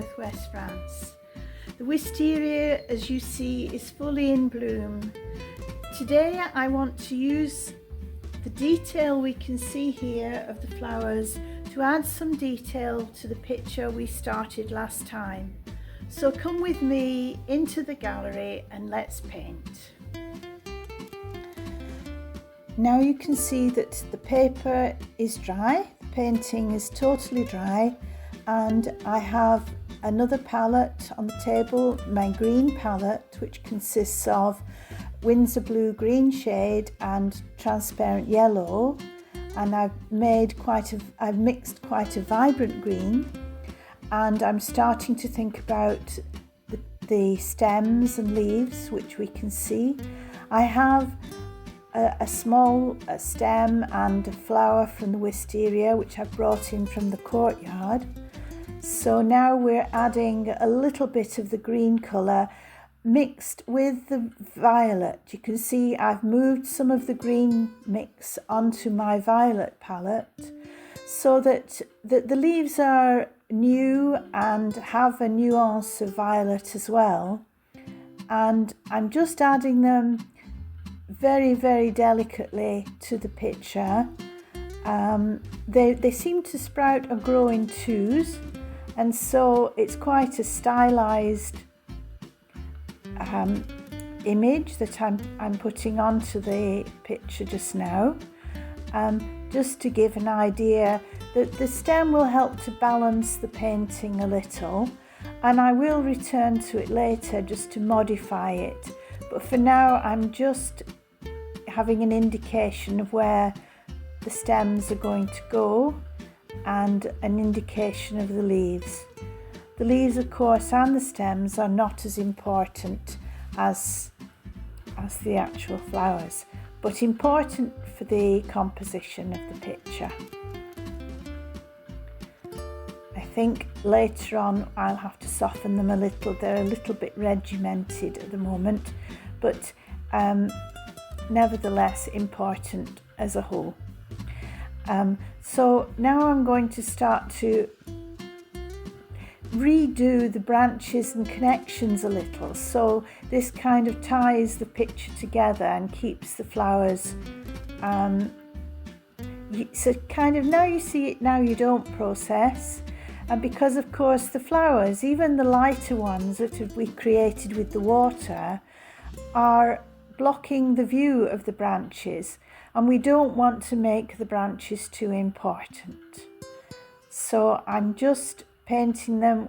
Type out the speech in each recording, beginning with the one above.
southwest France. The Wisteria, as you see, is fully in bloom. Today I want to use the detail we can see here of the flowers to add some detail to the picture we started last time. So come with me into the gallery and let's paint. Now you can see that the paper is dry, the painting is totally dry, and I have another palette on the table, my green palette, which consists of Winsor blue green shade and transparent yellow, and I've mixed quite a vibrant green, and I'm starting to think about the stems and leaves, which we can see. I have a small stem and a flower from the Wisteria, which I brought in from the courtyard. So now we're adding a little bit of the green colour mixed with the violet. You can see I've moved some of the green mix onto my violet palette so that the leaves are new and have a nuance of violet as well. And I'm just adding them very, very delicately to the picture. They seem to sprout and grow in twos, and so it's quite a stylized image that I'm putting onto the picture just now, just to give an idea that the stem will help to balance the painting a little, and I will return to it later just to modify it, but for now I'm just having an indication of where the stems are going to go and an indication of the leaves. The leaves, of course, and the stems are not as important as the actual flowers, but important for the composition of the picture. I think later on I'll have to soften them a little. They're a little bit regimented at the moment, but nevertheless important as a whole. So now I'm going to start to redo the branches and connections a little, so this kind of ties the picture together and keeps the flowers so kind of now you see it, now you don't process. And because of course the flowers, even the lighter ones that we created with the water, are blocking the view of the branches, and we don't want to make the branches too important. So I'm just painting them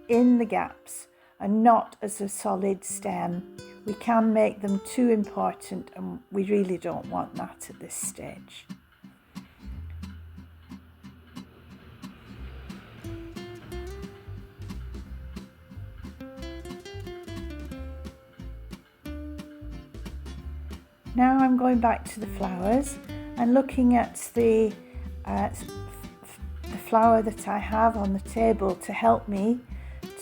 in the gaps and not as a solid stem. We can make them too important, and we really don't want that at this stage. Now I'm going back to the flowers and looking at the flower that I have on the table to help me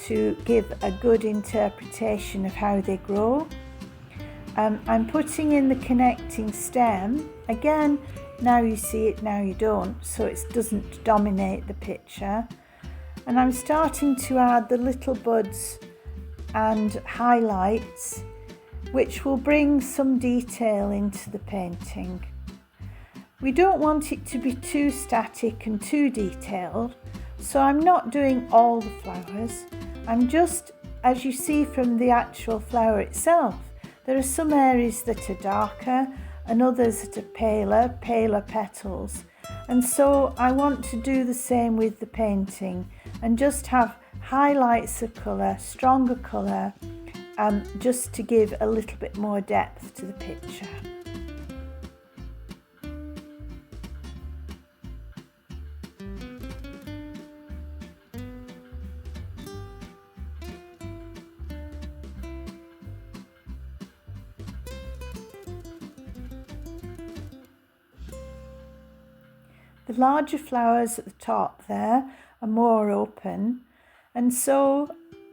to give a good interpretation of how they grow. I'm putting in the connecting stem. Again, now you see it, now you don't, so it doesn't dominate the picture. And I'm starting to add the little buds and highlights, which will bring some detail into the painting. We don't want it to be too static and too detailed, so I'm not doing all the flowers. I'm just, as you see from the actual flower itself, there are some areas that are darker and others that are paler petals. And so I want to do the same with the painting and just have highlights of colour, stronger colour, just to give a little bit more depth to the picture. The larger flowers at the top there are more open, and so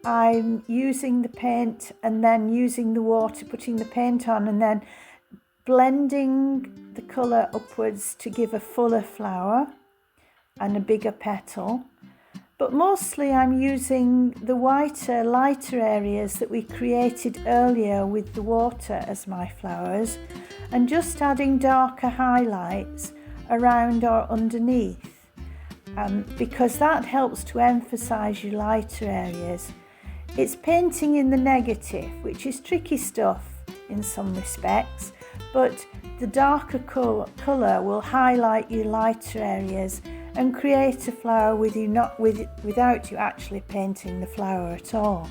I'm using the paint and then using the water, putting the paint on and then blending the colour upwards to give a fuller flower and a bigger petal. but mostly I'm using the whiter, lighter areas that we created earlier with the water as my flowers, and just adding darker highlights around or underneath, because that helps to emphasize your lighter areas. It's painting in the negative, which is tricky stuff in some respects, but the darker colour will highlight your lighter areas and create a flower without you actually painting the flower at all.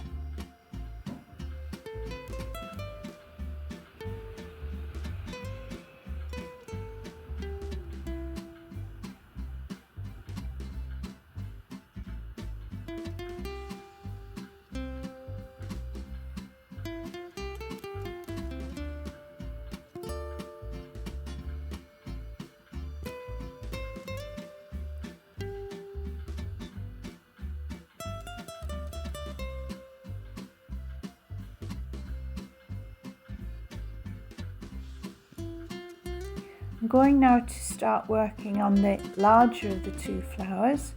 I'm going now to start working on the larger of the two flowers.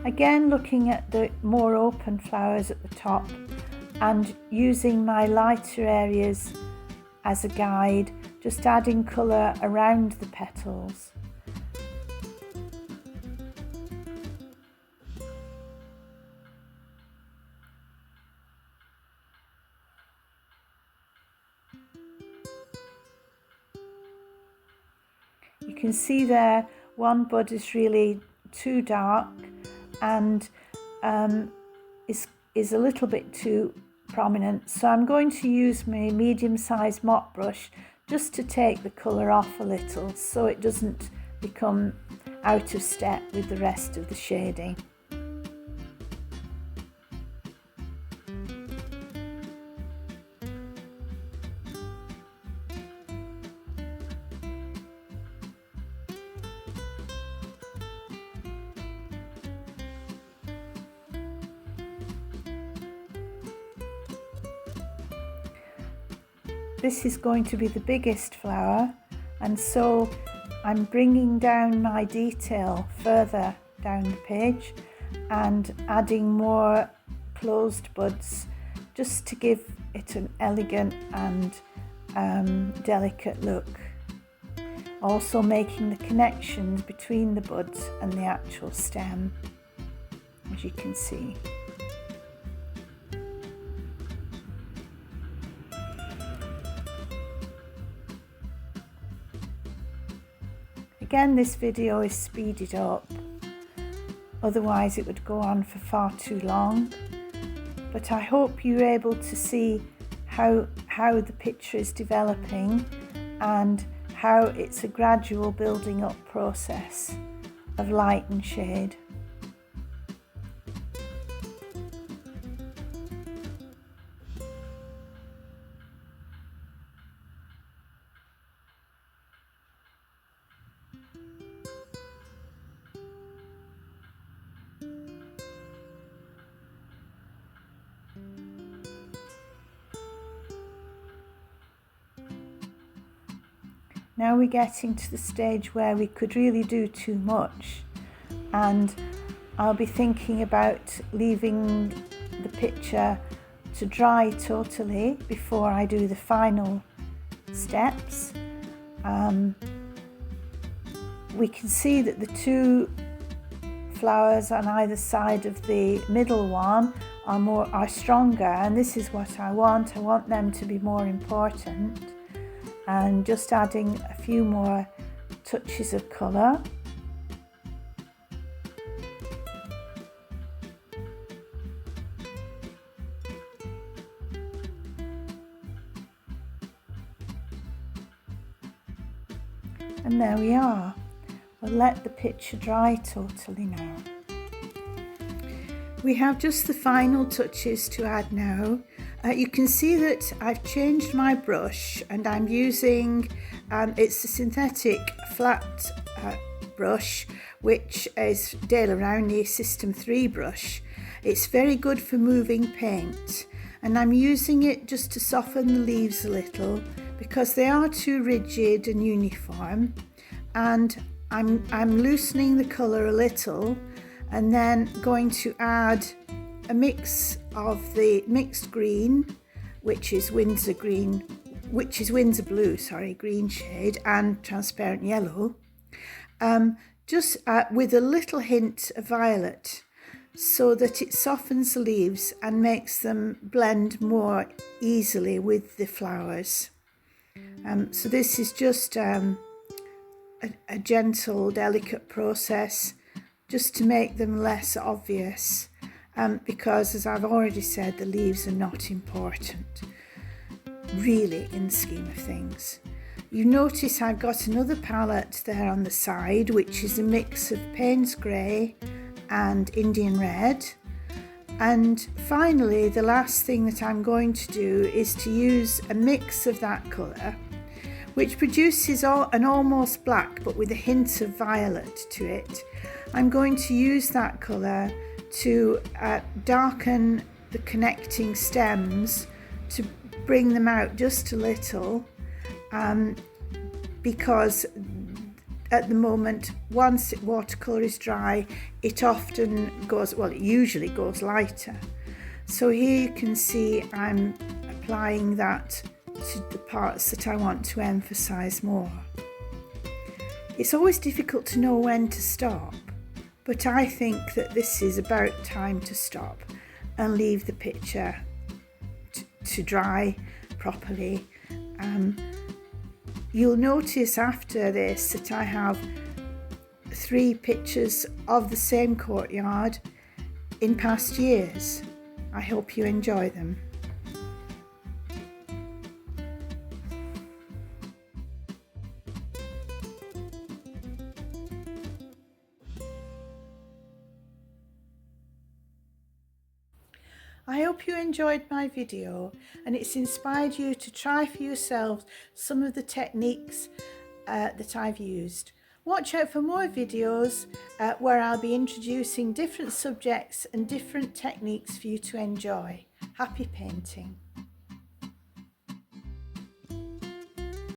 Again, looking at the more open flowers at the top and using my lighter areas as a guide, just adding colour around the petals. You can see there one bud is really too dark and is a little bit too prominent, so I'm going to use my medium-sized mop brush just to take the colour off a little so it doesn't become out of step with the rest of the shading. This is going to be the biggest flower, and so I'm bringing down my detail further down the page and adding more closed buds just to give it an elegant and delicate look. Also making the connections between the buds and the actual stem, as you can see. Again, this video is speeded up, otherwise it would go on for far too long, but I hope you're able to see how the picture is developing and how it's a gradual building up process of light and shade. Now we're getting to the stage where we could really do too much, and I'll be thinking about leaving the picture to dry totally before I do the final steps. We can see that the two flowers on either side of the middle one are stronger, and this is what I want. I want them to be more important. And just adding a few more touches of colour. And there we are. We'll let the picture dry totally now. We have just the final touches to add now. You can see that I've changed my brush, and I'm using, it's a synthetic flat brush, which is Dale Rowney System 3 brush. It's very good for moving paint, and I'm using it just to soften the leaves a little because they are too rigid and uniform, and I'm loosening the colour a little and then going to add a mix of the mixed green, which is Windsor blue, green shade, and transparent yellow, just with a little hint of violet, so that it softens the leaves and makes them blend more easily with the flowers. So this is just a gentle, delicate process, just to make them less obvious, because, as I've already said, the leaves are not important, really, in the scheme of things. You notice I've got another palette there on the side, which is a mix of Payne's Grey and Indian Red. And finally, the last thing that I'm going to do is to use a mix of that colour, which produces an almost black but with a hint of violet to it. I'm going to use that colour to darken the connecting stems, to bring them out just a little, because at the moment, once watercolour is dry, it often goes, well, it usually goes lighter. So here you can see I'm applying that to the parts that I want to emphasise more. It's always difficult to know when to stop, but I think that this is about time to stop and leave the picture to dry properly. You'll notice after this that I have 3 pictures of the same courtyard in past years. I hope you enjoy them. I hope you enjoyed my video and it's inspired you to try for yourselves some of the techniques that I've used. Watch out for more videos where I'll be introducing different subjects and different techniques for you to enjoy. Happy painting!